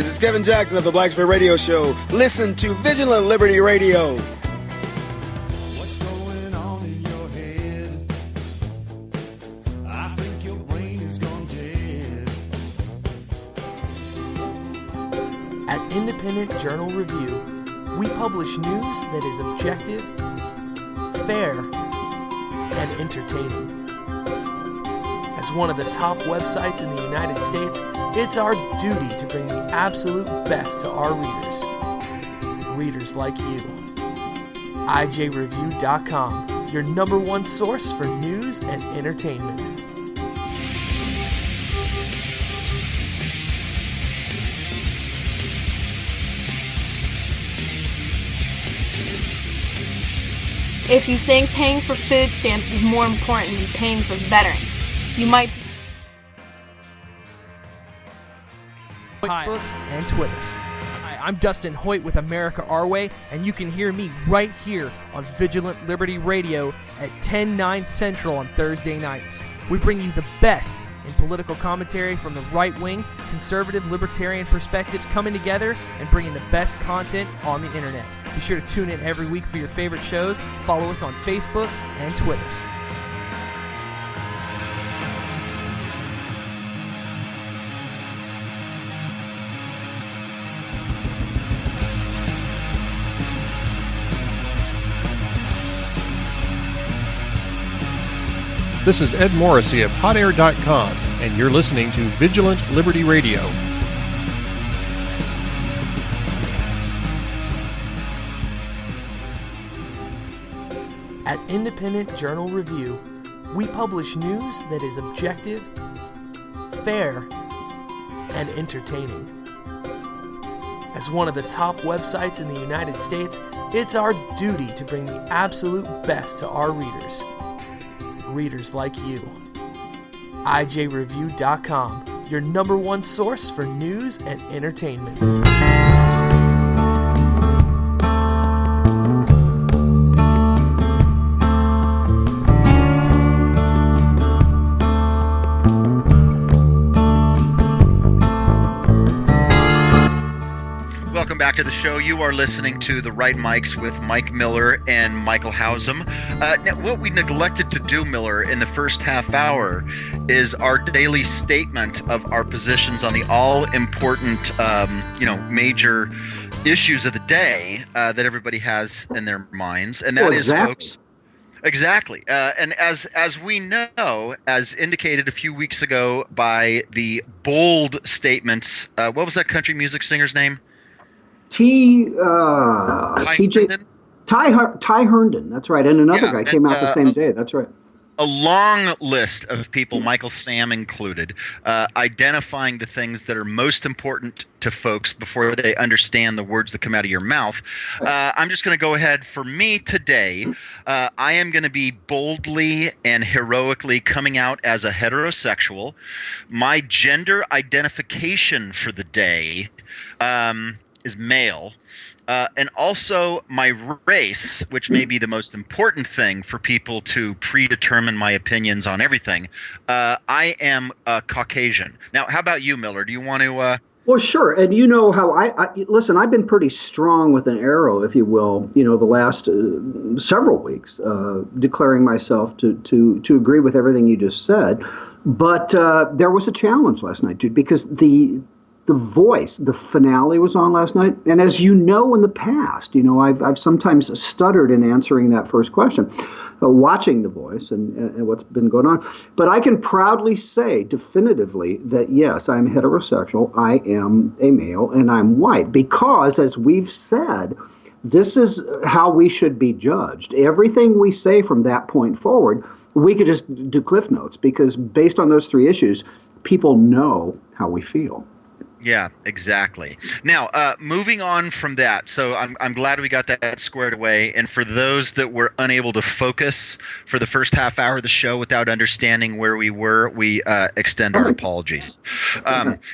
This is Kevin Jackson of the Black Spreaker Radio Show. Listen to Vigilant Liberty Radio. What's going on in your head? I think your brain is gone dead. At Independent Journal Review, we publish news that is objective, fair, and entertaining. As one of the top websites in the United States, it's our duty to bring the absolute best to our readers. Readers like you. IJReview.com, your number one source for news and entertainment. If you think paying for food stamps is more important than paying for veterans, you might... Facebook and Twitter. Hi, I'm Dustin Hoyt with America Our Way, and you can hear me right here on Vigilant Liberty Radio at 10/9 Central on Thursday nights. We bring you the best in political commentary from the right-wing, conservative, libertarian perspectives coming together and bringing the best content on the internet. Be sure to tune in every week for your favorite shows. Follow us on Facebook and Twitter. This is Ed Morrissey of HotAir.com, and you're listening to Vigilant Liberty Radio. At Independent Journal Review, we publish news that is objective, fair, and entertaining. As one of the top websites in the United States, it's our duty to bring the absolute best to our readers. Readers like you. IJReview.com, your number one source for news and entertainment. Welcome back to the show. You are listening to The Right Mics with Mike Miller and Michael Hausum. Now, what we neglected to do, Miller, in the first half hour is our daily statement of our positions on the all-important, major issues of the day that everybody has in their minds. And that is, folks... Exactly. And as we know, as indicated a few weeks ago by the bold statements, what was that country music singer's name? Ty Herndon, that's right. And another guy came out the same day. That's right. A long list of people, Michael Sam included, identifying the things that are most important to folks before they understand the words that come out of your mouth. I'm just going to go ahead. For me today, I am going to be boldly and heroically coming out as a heterosexual. My gender identification for the day is male, and also my race, which may be the most important thing for people to predetermine my opinions on everything. I am Caucasian. Now, how about you, Miller? Do you want to... Well, sure. And you know how I listen, I've been pretty strong with an arrow, if you will, the last several weeks, declaring myself to agree with everything you just said. But there was a challenge last night, dude, because the Voice, the finale was on last night. And as you know, in the past, I've sometimes stuttered in answering that first question, watching The Voice and what's been going on. But I can proudly say definitively that, yes, I'm heterosexual, I am a male, and I'm white. Because, as we've said, this is how we should be judged. Everything we say from that point forward, we could just do Cliff Notes, because based on those three issues, people know how we feel. Yeah, exactly. Now, moving on from that, so I'm glad we got that squared away. And for those that were unable to focus for the first half hour of the show without understanding where we were, we extend our apologies.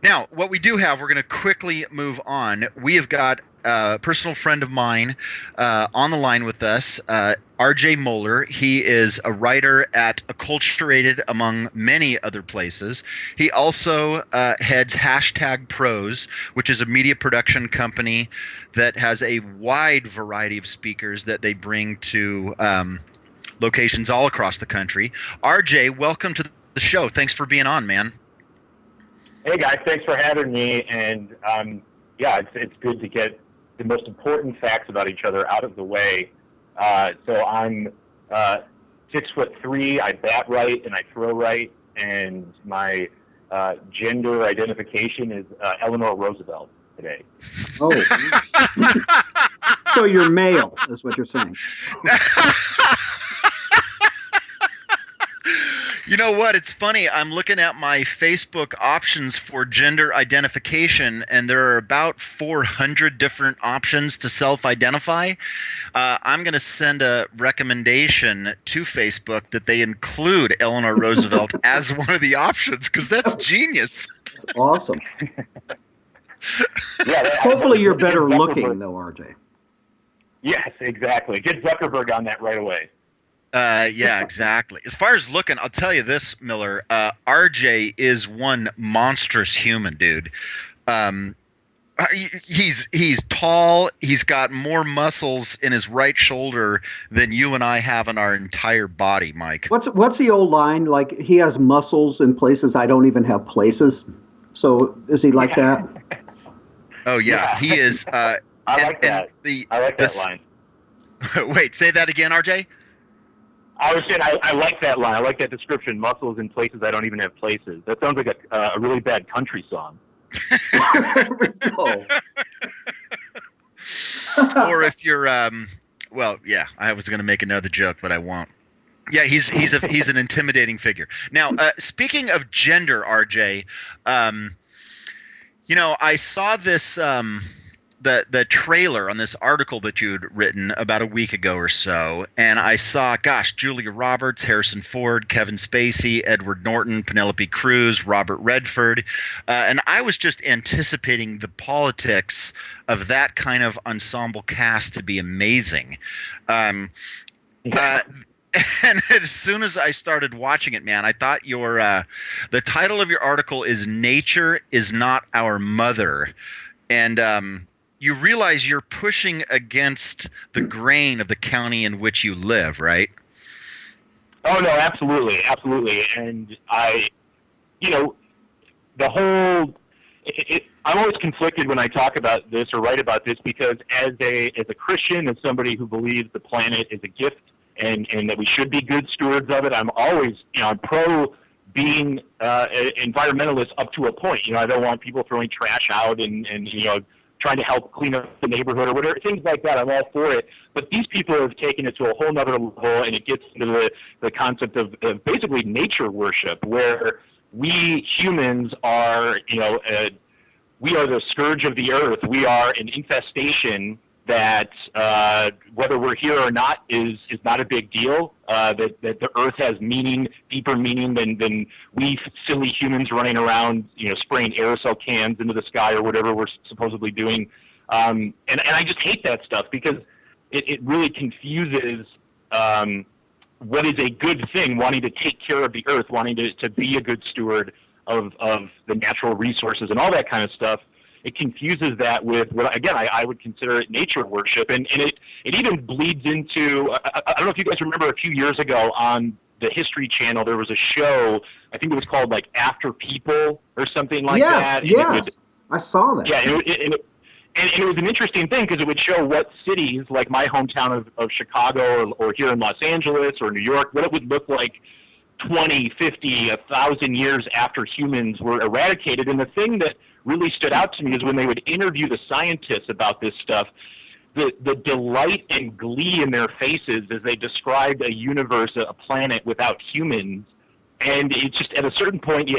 Now, what we do have, we're going to quickly move on. We have got personal friend of mine on the line with us, RJ Moeller. He is a writer at Acculturated, among many other places. He also heads Hashtag Pros, which is a media production company that has a wide variety of speakers that they bring to locations all across the country. RJ, welcome to the show. Thanks for being on, man. Hey guys, thanks for having me. And yeah, it's good to get the most important facts about each other out of the way. So I'm 6'3", I bat right and I throw right, and my gender identification is Eleanor Roosevelt today. Oh, so you're male, is what you're saying. You know what? It's funny. I'm looking at my Facebook options for gender identification, and there are about 400 different options to self-identify. I'm going to send a recommendation to Facebook that they include Eleanor Roosevelt as one of the options, because that's genius. That's awesome. Yeah, Hopefully you're better looking, though, RJ. Yes, exactly. Get Zuckerberg on that right away. Yeah, exactly. As far as looking, I'll tell you this, Miller. RJ is one monstrous human, dude. He's tall. He's got more muscles in his right shoulder than you and I have in our entire body, Mike. What's the old line? Like, he has muscles in places I don't even have places. So is he like that? Oh yeah, he is. I like that. I like that line. Wait, say that again, RJ. I was saying I like that line. I like that description. Muscles in places I don't even have places. That sounds like a really bad country song. Or if you're, well, yeah, I was going to make another joke, but I won't. Yeah, he's an intimidating figure. Now, speaking of gender, RJ, you know, I saw this. The trailer on this article that you'd written about a week ago or so, and I saw, gosh, Julia Roberts, Harrison Ford, Kevin Spacey, Edward Norton, Penelope Cruz, Robert Redford, and I was just anticipating the politics of that kind of ensemble cast to be amazing. And as soon as I started watching it, man, I thought the title of your article is "Nature is Not Our Mother," and you realize you're pushing against the grain of the county in which you live, right? Oh, no, absolutely. Absolutely. And the whole, I'm always conflicted when I talk about this or write about this, because as a Christian, as somebody who believes the planet is a gift and that we should be good stewards of it, I'm always, I'm pro being environmentalist up to a point. I don't want people throwing trash out and trying to help clean up the neighborhood or whatever, things like that. I'm all for it. But these people have taken it to a whole nother level, and it gets into the concept of basically nature worship, where we humans are, we are the scourge of the earth. We are an infestation that, whether we're here or not, is not a big deal. That the earth has meaning, deeper meaning than we silly humans running around, spraying aerosol cans into the sky or whatever we're supposedly doing. And I just hate that stuff, because it really confuses what is a good thing, wanting to take care of the earth, wanting to be a good steward of the natural resources and all that kind of stuff. It confuses that with what, again, I would consider it nature worship. And it even bleeds into, I don't know if you guys remember a few years ago on the History Channel, there was a show, I think it was called like After People or something like that. Yes, I saw that. Yeah, and it was an interesting thing, because it would show what cities, like my hometown of Chicago or here in Los Angeles or New York, what it would look like 20, 50, 1,000 years after humans were eradicated. And the thing that really stood out to me is when they would interview the scientists about this stuff, the delight and glee in their faces as they described a universe, a planet without humans. And it's just, at a certain point, you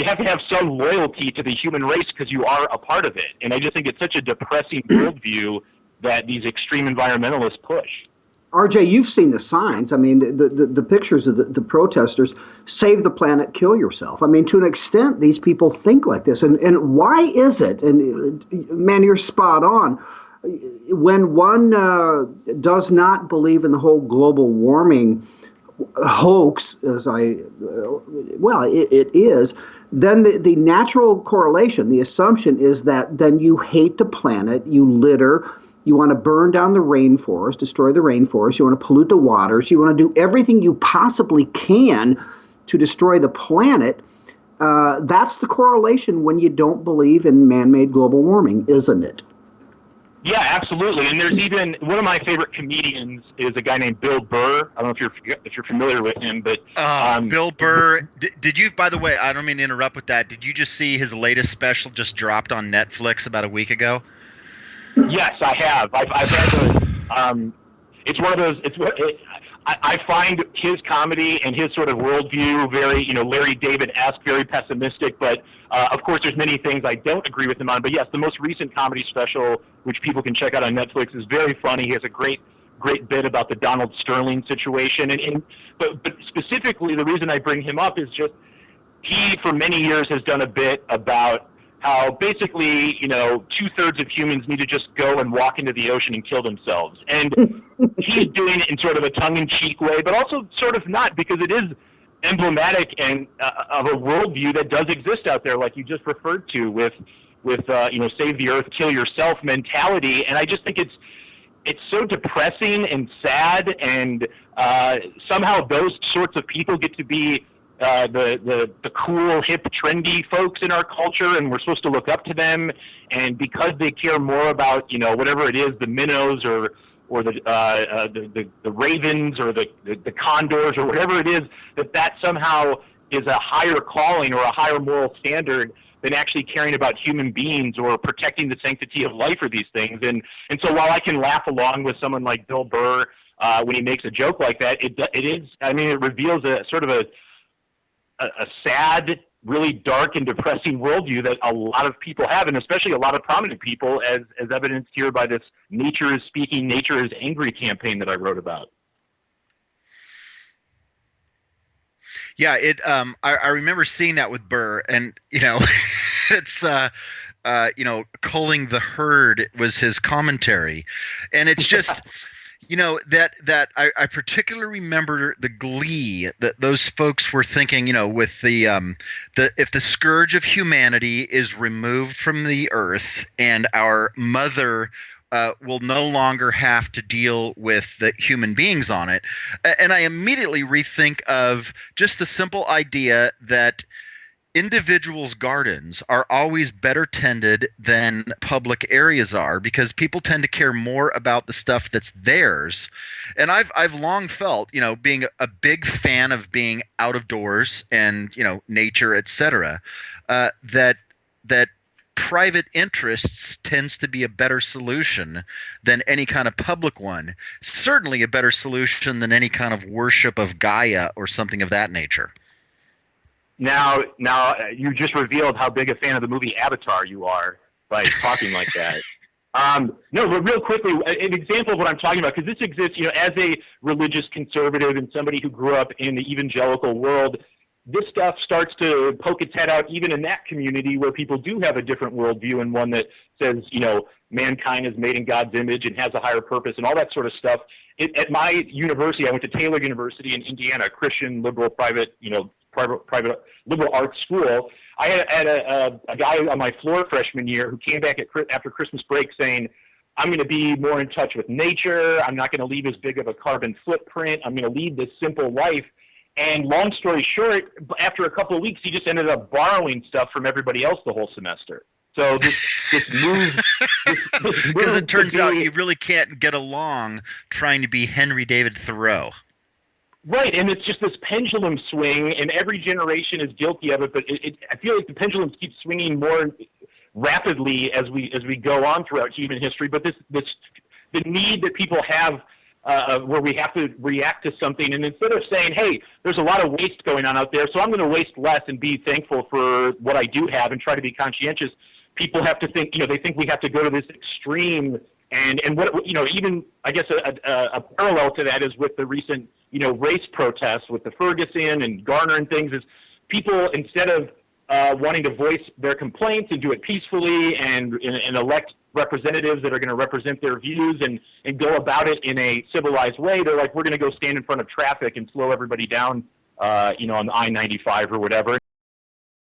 have to have some loyalty to the human race because you are a part of it. And I just think it's such a depressing worldview that these extreme environmentalists push. RJ, you've seen the signs. I mean, the pictures of the protesters, save the planet, kill yourself. I mean, to an extent, these people think like this. And why is it, and man, you're spot on, when one does not believe in the whole global warming hoax, it is, then the natural correlation, the assumption is that then you hate the planet, you litter, you want to burn down the rainforest, destroy the rainforest, you want to pollute the waters, you want to do everything you possibly can to destroy the planet. That's the correlation when you don't believe in man-made global warming, isn't it? Yeah, absolutely. And there's even one of my favorite comedians is a guy named Bill Burr. I don't know if you're familiar with him, but Bill Burr. Did you? By the way, I don't mean to interrupt with that. Did you just see his latest special just dropped on Netflix about a week ago? Yes, I have. I've had those. It's one of those. I find his comedy and his sort of worldview very, Larry David-esque, very pessimistic. But of course, there's many things I don't agree with him on. But yes, the most recent comedy special, which people can check out on Netflix, is very funny. He has a great bit about the Donald Sterling situation. But specifically, the reason I bring him up is just he, for many years, has done a bit about how basically, 2/3 of humans need to just go and walk into the ocean and kill themselves. And he's doing it in sort of a tongue-in-cheek way, but also sort of not, because it is emblematic and of a worldview that does exist out there, like you just referred to, with save the earth, kill yourself mentality. And I just think it's so depressing and sad, and somehow those sorts of people get to be the cool, hip, trendy folks in our culture, and we're supposed to look up to them. And because they care more about whatever it is, the minnows or the ravens or the condors or whatever it is, that somehow is a higher calling or a higher moral standard than actually caring about human beings or protecting the sanctity of life or these things. And so while I can laugh along with someone like Bill Burr when he makes a joke like that, it reveals a sort of a sad, really dark and depressing worldview that a lot of people have, and especially a lot of prominent people, as evidenced here by this Nature is Speaking, Nature is Angry campaign that I wrote about. Yeah, I remember seeing that with Burr, and it's culling the herd was his commentary, and it's just. That I particularly remember the glee that those folks were thinking, with the if the scourge of humanity is removed from the earth and our mother will no longer have to deal with the human beings on it. And I immediately rethink of just the simple idea that individuals' gardens are always better tended than public areas are, because people tend to care more about the stuff that's theirs. And I've long felt, being a big fan of being out of doors and, nature, etc., that private interests tends to be a better solution than any kind of public one. Certainly a better solution than any kind of worship of Gaia or something of that nature. Now, you just revealed how big a fan of the movie Avatar you are by talking like that. No, but real quickly, an example of what I'm talking about, because this exists, as a religious conservative and somebody who grew up in the evangelical world, this stuff starts to poke its head out even in that community where people do have a different worldview, and one that says, mankind is made in God's image and has a higher purpose and all that sort of stuff. At my university, I went to Taylor University in Indiana, a Christian liberal private private liberal arts school. I had a guy on my floor freshman year who came back after Christmas break saying, I'm going to be more in touch with nature. I'm not going to leave as big of a carbon footprint. I'm going to lead this simple life. And long story short, after a couple of weeks, he just ended up borrowing stuff from everybody else the whole semester. So this move, because it turns out you really can't get along trying to be Henry David Thoreau. Right, and it's just this pendulum swing, and every generation is guilty of it. But I feel like the pendulum keeps swinging more rapidly as we go on throughout human history. But the need that people have, where we have to react to something, and instead of saying, "Hey, there's a lot of waste going on out there, so I'm going to waste less and be thankful for what I do have and try to be conscientious," people have to think. They think we have to go to this extreme And what, even I guess a parallel to that is with the recent, race protests with the Ferguson and Garner and things, is people, instead of wanting to voice their complaints and do it peacefully and elect representatives that are going to represent their views and go about it in a civilized way, they're like, we're going to go stand in front of traffic and slow everybody down, on the I-95 or whatever.